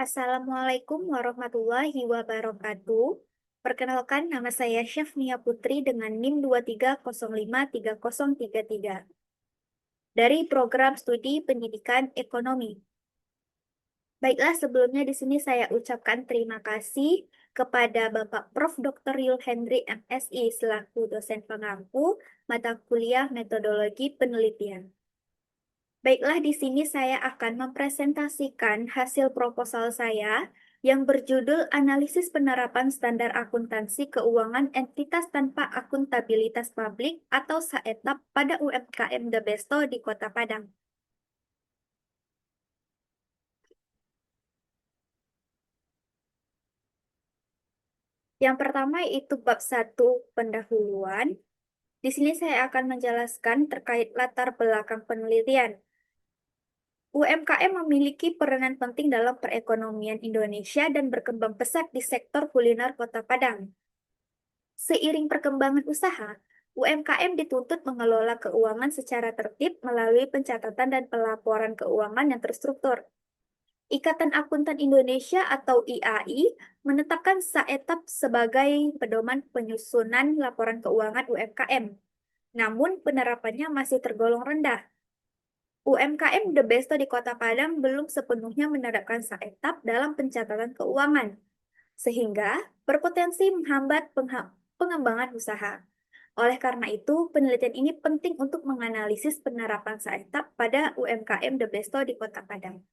Assalamualaikum warahmatullahi wabarakatuh. Perkenalkan, nama saya Syafnia Putri dengan NIM 23053033 dari Program Studi Pendidikan Ekonomi. Baiklah, sebelumnya di sini saya ucapkan terima kasih kepada Bapak Prof. Dr. Yul Hendri MSI selaku dosen pengampu mata kuliah Metodologi Penelitian. Baiklah, di sini saya akan mempresentasikan hasil proposal saya yang berjudul Analisis Penerapan Standar Akuntansi Keuangan Entitas Tanpa Akuntabilitas Publik atau SAETAP pada UMKM The Besto di Kota Padang. Yang pertama yaitu bab 1 pendahuluan. Di sini saya akan menjelaskan terkait latar belakang penelitian. UMKM memiliki peranan penting dalam perekonomian Indonesia dan berkembang pesat di sektor kuliner Kota Padang. Seiring perkembangan usaha, UMKM dituntut mengelola keuangan secara tertib melalui pencatatan dan pelaporan keuangan yang terstruktur. Ikatan Akuntan Indonesia atau IAI menetapkan SAETAP sebagai pedoman penyusunan laporan keuangan UMKM. Namun penerapannya masih tergolong rendah. UMKM The Besto di Kota Padang belum sepenuhnya menerapkan SAETAP dalam pencatatan keuangan, sehingga berpotensi menghambat pengembangan usaha. Oleh karena itu, penelitian ini penting untuk menganalisis penerapan SAETAP pada UMKM The Besto di Kota Padang.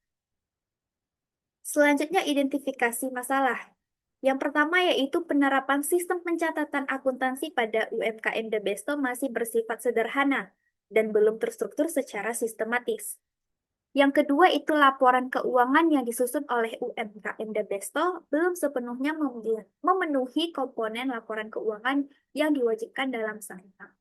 Selanjutnya, identifikasi masalah. Yang pertama yaitu penerapan sistem pencatatan akuntansi pada UMKM The Besto masih bersifat sederhana dan belum terstruktur secara sistematis. Yang kedua itu laporan keuangan yang disusun oleh UMKM The Besto belum sepenuhnya memenuhi komponen laporan keuangan yang diwajibkan dalam SAETAP.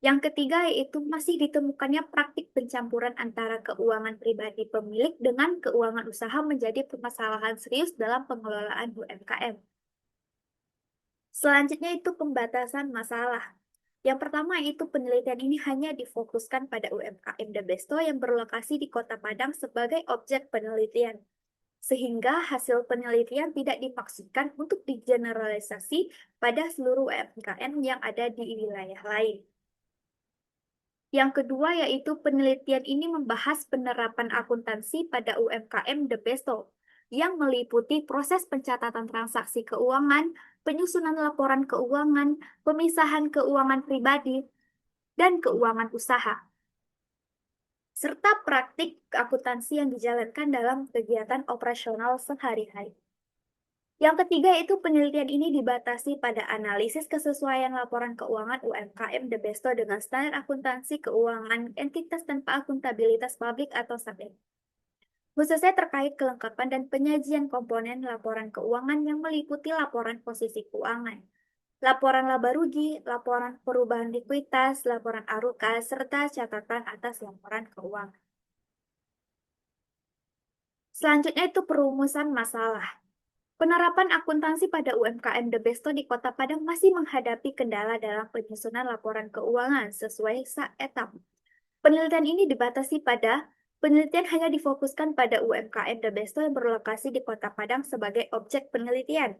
Yang ketiga yaitu masih ditemukannya praktik pencampuran antara keuangan pribadi pemilik dengan keuangan usaha menjadi permasalahan serius dalam pengelolaan UMKM. Selanjutnya itu pembatasan masalah. Yang pertama itu penelitian ini hanya difokuskan pada UMKM The Besto yang berlokasi di Kota Padang sebagai objek penelitian. Sehingga hasil penelitian tidak dimaksudkan untuk digeneralisasi pada seluruh UMKM yang ada di wilayah lain. Yang kedua yaitu penelitian ini membahas penerapan akuntansi pada UMKM The Besto yang meliputi proses pencatatan transaksi keuangan, penyusunan laporan keuangan, pemisahan keuangan pribadi, dan keuangan usaha, serta praktik akuntansi yang dijalankan dalam kegiatan operasional sehari-hari. Yang ketiga itu penelitian ini dibatasi pada analisis kesesuaian laporan keuangan UMKM The Besto dengan standar akuntansi keuangan entitas tanpa akuntabilitas publik atau SAPEP. Khususnya terkait kelengkapan dan penyajian komponen laporan keuangan yang meliputi laporan posisi keuangan, laporan laba rugi, laporan perubahan likuiditas, laporan ARUKA, serta catatan atas laporan keuangan. Selanjutnya itu perumusan masalah. Penerapan akuntansi pada UMKM The Besto di Kota Padang masih menghadapi kendala dalam penyusunan laporan keuangan sesuai SAETAP. Penelitian ini dibatasi pada penelitian hanya difokuskan pada UMKM The Besto yang berlokasi di Kota Padang sebagai objek penelitian.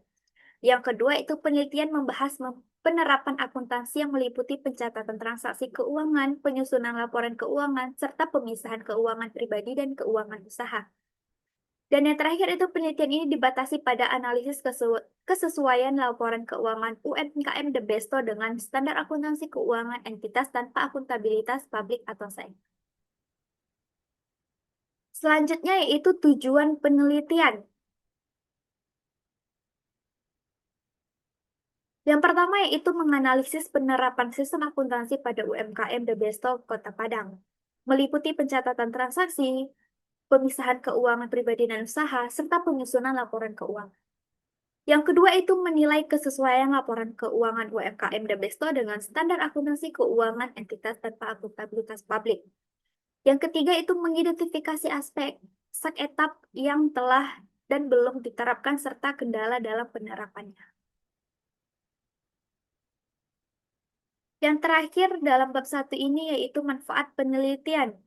Yang kedua itu penelitian membahas penerapan akuntansi yang meliputi pencatatan transaksi keuangan, penyusunan laporan keuangan, serta pemisahan keuangan pribadi dan keuangan usaha. Dan yang terakhir itu penelitian ini dibatasi pada analisis kesesuaian laporan keuangan UMKM The Besto dengan standar akuntansi keuangan entitas tanpa akuntabilitas publik atau SAE. Selanjutnya yaitu tujuan penelitian. Yang pertama yaitu menganalisis penerapan sistem akuntansi pada UMKM The Besto Kota Padang, meliputi pencatatan transaksi, pemisahan keuangan pribadi dan usaha, serta penyusunan laporan keuangan. Yang kedua itu menilai kesesuaian laporan keuangan UMKM The Besto dengan standar akuntansi keuangan entitas tanpa akuntabilitas publik. Yang ketiga itu mengidentifikasi aspek SAETAP yang telah dan belum diterapkan serta kendala dalam penerapannya. Yang terakhir dalam bab 1 ini yaitu manfaat penelitian.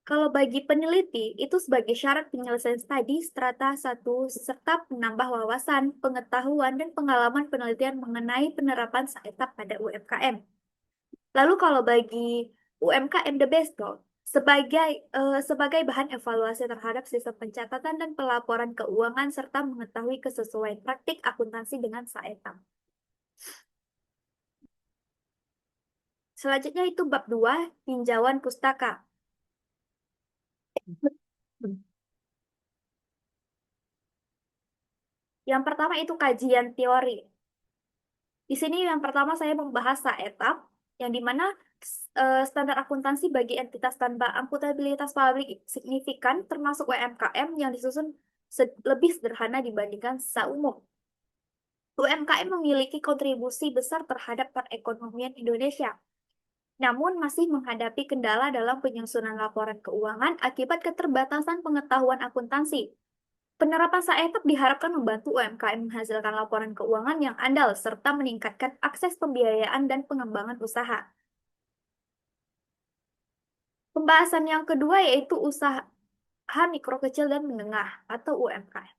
Kalau bagi peneliti, itu sebagai syarat penyelesaian studi strata 1 serta menambah wawasan, pengetahuan, dan pengalaman penelitian mengenai penerapan saetap pada UMKM. Lalu kalau bagi UMKM The Besto, sebagai bahan evaluasi terhadap sistem pencatatan dan pelaporan keuangan serta mengetahui kesesuaian praktik akuntansi dengan saetap. Selanjutnya itu bab 2, tinjauan pustaka. Yang pertama itu kajian teori. Di sini yang pertama saya membahas saetap, yang dimana standar akuntansi bagi entitas tanpa akuntabilitas publik signifikan termasuk UMKM yang disusun lebih sederhana dibandingkan saumum. UMKM memiliki kontribusi besar terhadap perekonomian Indonesia, namun masih menghadapi kendala dalam penyusunan laporan keuangan akibat keterbatasan pengetahuan akuntansi. Penerapan saetap diharapkan membantu UMKM menghasilkan laporan keuangan yang andal serta meningkatkan akses pembiayaan dan pengembangan usaha. Pembahasan yang kedua yaitu usaha mikro kecil dan menengah atau UMKM.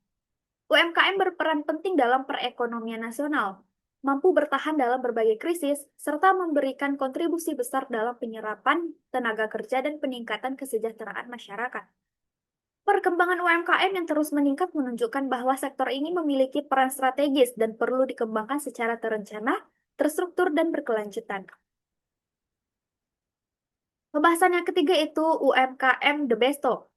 UMKM berperan penting dalam perekonomian nasional, mampu bertahan dalam berbagai krisis, serta memberikan kontribusi besar dalam penyerapan tenaga kerja dan peningkatan kesejahteraan masyarakat. Perkembangan UMKM yang terus meningkat menunjukkan bahwa sektor ini memiliki peran strategis dan perlu dikembangkan secara terencana, terstruktur, dan berkelanjutan. Pembahasan yang ketiga itu UMKM The Besto.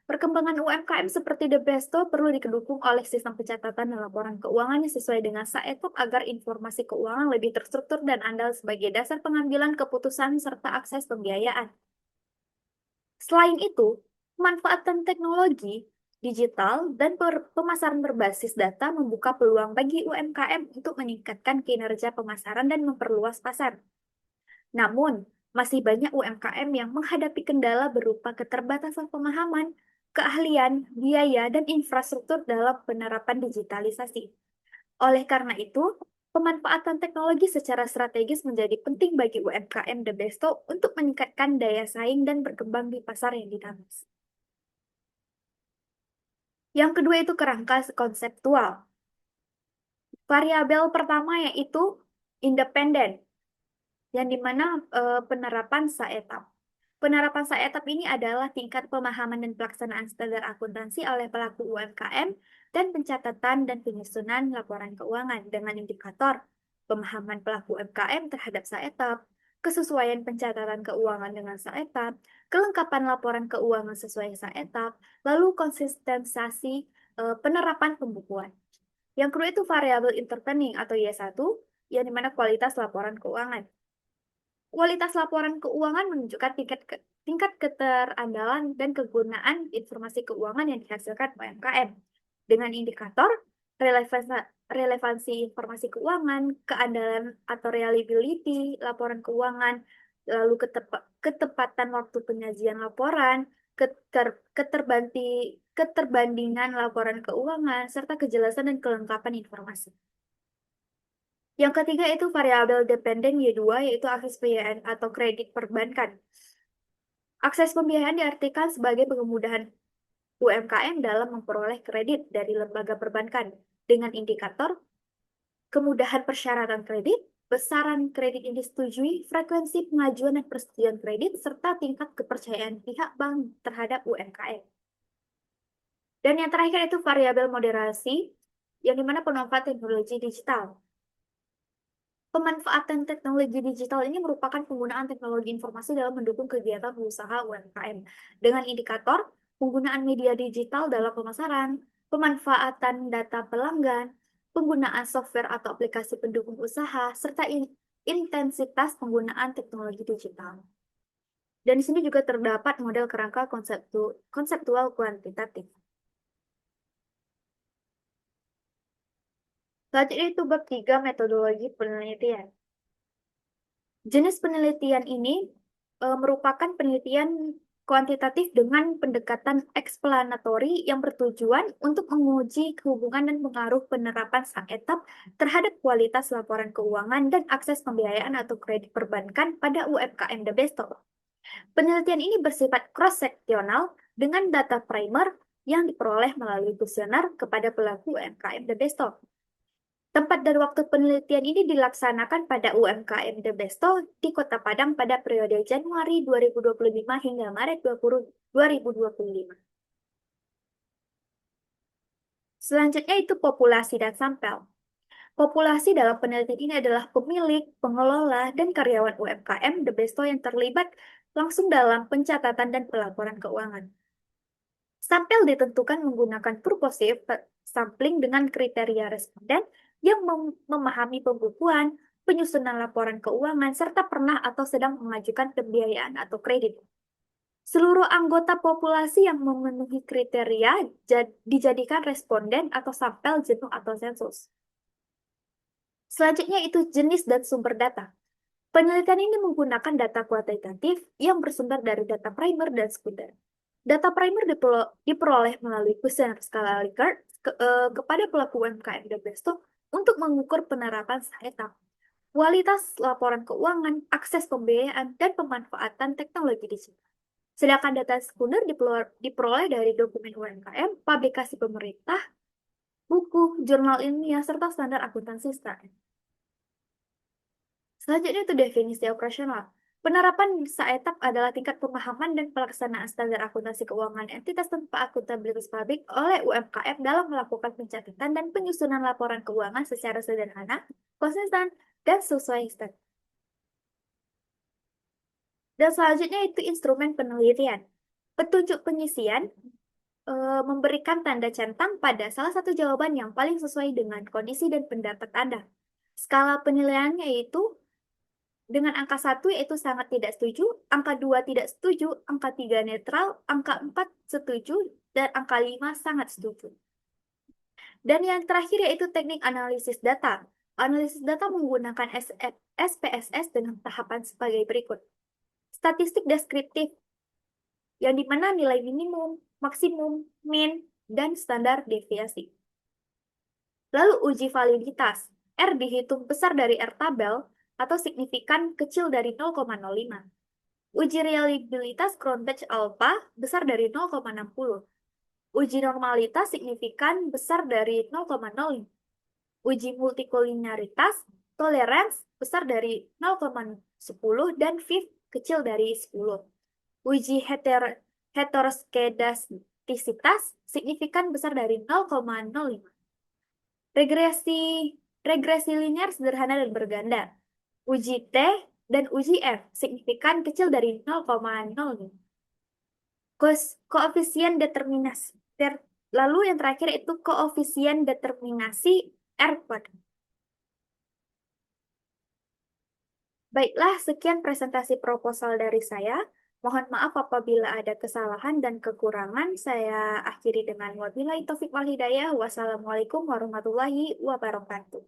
Perkembangan UMKM seperti The Besto perlu didukung oleh sistem pencatatan dan laporan keuangan yang sesuai dengan saetap agar informasi keuangan lebih terstruktur dan andal sebagai dasar pengambilan keputusan serta akses pembiayaan. Selain itu, pemanfaatan teknologi digital dan pemasaran berbasis data membuka peluang bagi UMKM untuk meningkatkan kinerja pemasaran dan memperluas pasar. Namun, masih banyak UMKM yang menghadapi kendala berupa keterbatasan pemahaman, keahlian, biaya, dan infrastruktur dalam penerapan digitalisasi. Oleh karena itu, pemanfaatan teknologi secara strategis menjadi penting bagi UMKM The Besto untuk meningkatkan daya saing dan berkembang di pasar yang dinamis. Yang kedua itu kerangka konseptual. Variabel pertama yaitu independen, yang dimana penerapan saetap. Penerapan saetap ini adalah tingkat pemahaman dan pelaksanaan standar akuntansi oleh pelaku UMKM dan pencatatan dan penyusunan laporan keuangan dengan indikator pemahaman pelaku UMKM terhadap saetap, kesesuaian pencatatan keuangan dengan saetap, kelengkapan laporan keuangan sesuai saetap, lalu konsistensi penerapan pembukuan. Yang kedua itu variabel intervening atau Y1, yang dimana kualitas laporan keuangan. Kualitas laporan keuangan menunjukkan tingkat keterandalan dan kegunaan informasi keuangan yang dihasilkan UMKM dengan indikator relevansi informasi keuangan, keandalan atau reliability laporan keuangan, lalu ketepatan waktu penyajian laporan, keterbandingan laporan keuangan, serta kejelasan dan kelengkapan informasi. Yang ketiga itu variabel dependen Y2, yaitu akses pembiayaan atau kredit perbankan. Akses pembiayaan diartikan sebagai kemudahan UMKM dalam memperoleh kredit dari lembaga perbankan dengan indikator kemudahan persyaratan kredit, besaran kredit yang disetujui, frekuensi pengajuan dan persetujuan kredit, serta tingkat kepercayaan pihak bank terhadap UMKM. Dan yang terakhir itu variabel moderasi, yang dimana pemanfaatan teknologi digital. Pemanfaatan teknologi digital ini merupakan penggunaan teknologi informasi dalam mendukung kegiatan usaha UMKM dengan indikator penggunaan media digital dalam pemasaran, pemanfaatan data pelanggan, penggunaan software atau aplikasi pendukung usaha, serta intensitas penggunaan teknologi digital. Dan di sini juga terdapat model kerangka konseptual kuantitatif. Selanjutnya itu bab 3 metodologi penelitian. Jenis penelitian ini merupakan penelitian kuantitatif dengan pendekatan eksplanatori yang bertujuan untuk menguji hubungan dan pengaruh penerapan saetap terhadap kualitas laporan keuangan dan akses pembiayaan atau kredit perbankan pada UMKM The Besto. Penelitian ini bersifat cross-seksional dengan data primer yang diperoleh melalui kuesioner kepada pelaku UMKM The Besto. Tempat dan waktu penelitian ini dilaksanakan pada UMKM The Besto di Kota Padang pada periode Januari 2025 hingga Maret 2025. Selanjutnya itu populasi dan sampel. Populasi dalam penelitian ini adalah pemilik, pengelola, dan karyawan UMKM The Besto yang terlibat langsung dalam pencatatan dan pelaporan keuangan. Sampel ditentukan menggunakan purposive sampling dengan kriteria responden yang memahami pembukuan, penyusunan laporan keuangan, serta pernah atau sedang mengajukan pembiayaan atau kredit. Seluruh anggota populasi yang memenuhi kriteria dijadikan responden atau sampel jenuh atau sensus. Selanjutnya itu jenis dan sumber data. Penelitian ini menggunakan data kuantitatif yang bersumber dari data primer dan sekunder. Data primer diperoleh melalui kuesioner skala Likert kepada pelaku UMKM dan Besto untuk mengukur penerapan SAETAP, kualitas laporan keuangan, akses pembiayaan, dan pemanfaatan teknologi digital. Sedangkan data sekunder diperoleh dari dokumen UMKM, publikasi pemerintah, buku, jurnal ilmiah, serta standar akuntansi SAETAP. Selanjutnya itu definisi operasional. Penerapan SAETAP adalah tingkat pemahaman dan pelaksanaan standar akuntansi keuangan entitas tanpa akuntabilitas publik oleh UMKM dalam melakukan pencatatan dan penyusunan laporan keuangan secara sederhana, konsisten, dan sesuai standar. Dan selanjutnya itu instrumen penelitian. Petunjuk pengisian memberikan tanda centang pada salah satu jawaban yang paling sesuai dengan kondisi dan pendapat Anda. Skala penilaiannya yaitu dengan angka 1 yaitu sangat tidak setuju, angka 2 tidak setuju, angka 3 netral, angka 4 setuju, dan angka 5 sangat setuju. Dan yang terakhir yaitu teknik analisis data. Analisis data menggunakan SPSS dengan tahapan sebagai berikut. Statistik deskriptif, yang dimana nilai minimum, maksimum, min, dan standar deviasi. Lalu uji validitas. R dihitung besar dari R tabel atau signifikan kecil dari 0,05. Uji reliabilitas Cronbach alpha besar dari 0,60. Uji normalitas signifikan besar dari 0,05. Uji multikoliniaritas tolerance besar dari 0,10 dan VIF kecil dari 10. Uji heteroskedastisitas signifikan besar dari 0,05. Regresi linear sederhana dan berganda. Uji T dan uji F signifikan kecil dari 0,05. Koefisien determinasi. Lalu yang terakhir itu koefisien determinasi R kuadrat. Baiklah, sekian presentasi proposal dari saya. Mohon maaf apabila ada kesalahan dan kekurangan. Saya akhiri dengan wabillahi taufik wal hidayah. Wassalamualaikum warahmatullahi wabarakatuh.